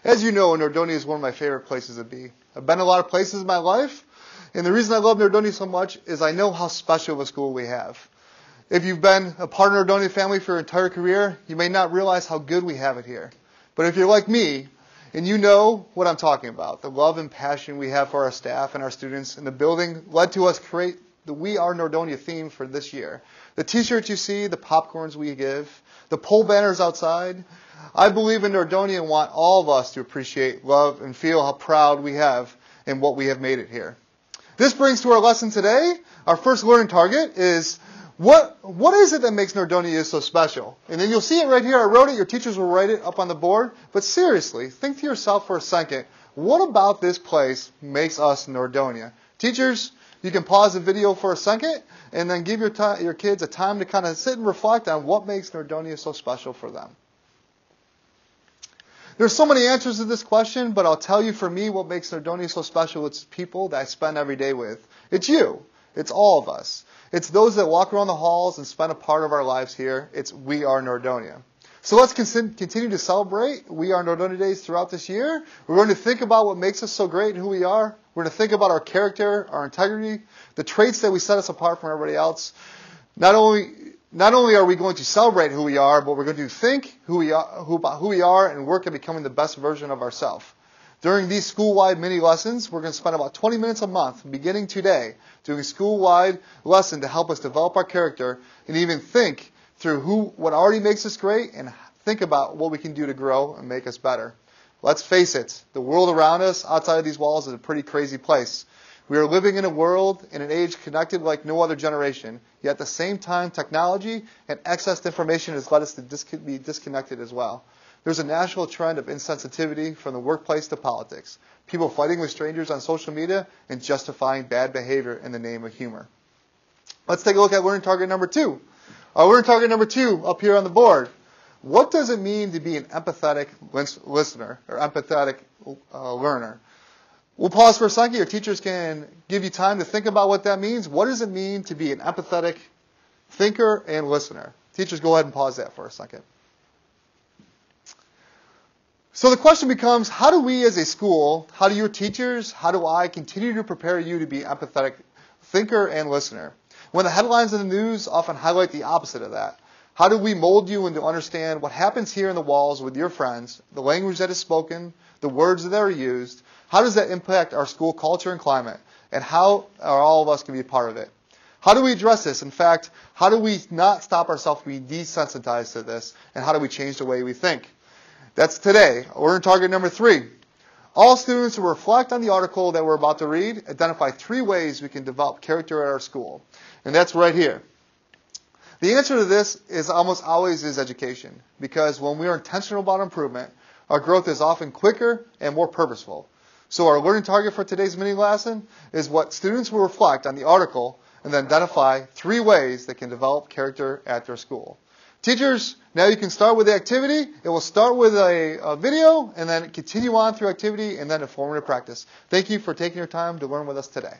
As you know, Nordonia is one of my favorite places to be. I've been to a lot of places in my life, and the reason I love Nordonia so much is I know how special of a school we have. If you've been a part of the Nordonia family for your entire career, you may not realize how good we have it here. But if you're like me, and you know what I'm talking about, the love and passion we have for our staff and our students, and the building led to us create the We Are Nordonia theme for this year. The t-shirts you see, the popcorns we give, the pole banners outside. I believe in Nordonia and want all of us to appreciate, love, and feel how proud we have in what we have made it here. This brings to our lesson today. Our first learning target is what is it that makes Nordonia so special? And then you'll see it right here. I wrote it. Your teachers will write it up on the board. But seriously, think to yourself for a second, what about this place makes us Nordonia? Teachers, you can pause the video for a second and then give your kids a time to kind of sit and reflect on what makes Nordonia so special for them. There's so many answers to this question, but I'll tell you for me what makes Nordonia so special. It's people that I spend every day with. It's you. It's all of us. It's those that walk around the halls and spend a part of our lives here. It's We Are Nordonia. So let's continue to celebrate We Are Nordonia Days throughout this year. We're going to think about what makes us so great and who we are. We're going to think about our character, our integrity, the traits that we set us apart from everybody else. Not only are we going to celebrate who we are, but we're going to think about who we are and work at becoming the best version of ourselves. During these school-wide mini lessons, we're going to spend about 20 minutes a month, beginning today, doing a school-wide lesson to help us develop our character and even think through what already makes us great and think about what we can do to grow and make us better. Let's face it, the world around us outside of these walls is a pretty crazy place. We are living in a world, in an age connected like no other generation, yet at the same time, technology and excess to information has led us to be disconnected as well. There's a national trend of insensitivity from the workplace to politics, people fighting with strangers on social media and justifying bad behavior in the name of humor. Let's take a look at learning target number 2. Our learning target number 2 up here on the board. What does it mean to be an empathetic listener or empathetic learner? We'll pause for a second. Your teachers can give you time to think about what that means. What does it mean to be an empathetic thinker and listener? Teachers, go ahead and pause that for a second. So the question becomes, how do we as a school, how do your teachers, how do I continue to prepare you to be an empathetic thinker and listener? When the headlines in the news often highlight the opposite of that, how do we mold you and to understand what happens here in the walls with your friends, the language that is spoken, the words that are used? How does that impact our school culture and climate? And how are all of us going to be a part of it? How do we address this? In fact, how do we not stop ourselves from being desensitized to this? And how do we change the way we think? That's today. We're in target number 3. All students who reflect on the article that we're about to read identify 3 ways we can develop character at our school. And that's right here. The answer to this is almost always education. Because when we are intentional about improvement, our growth is often quicker and more purposeful. So our learning target for today's mini lesson is what students will reflect on the article and then identify 3 ways they can develop character at their school. Teachers, now you can start with the activity. It will start with a video and then continue on through activity and then a formative practice. Thank you for taking your time to learn with us today.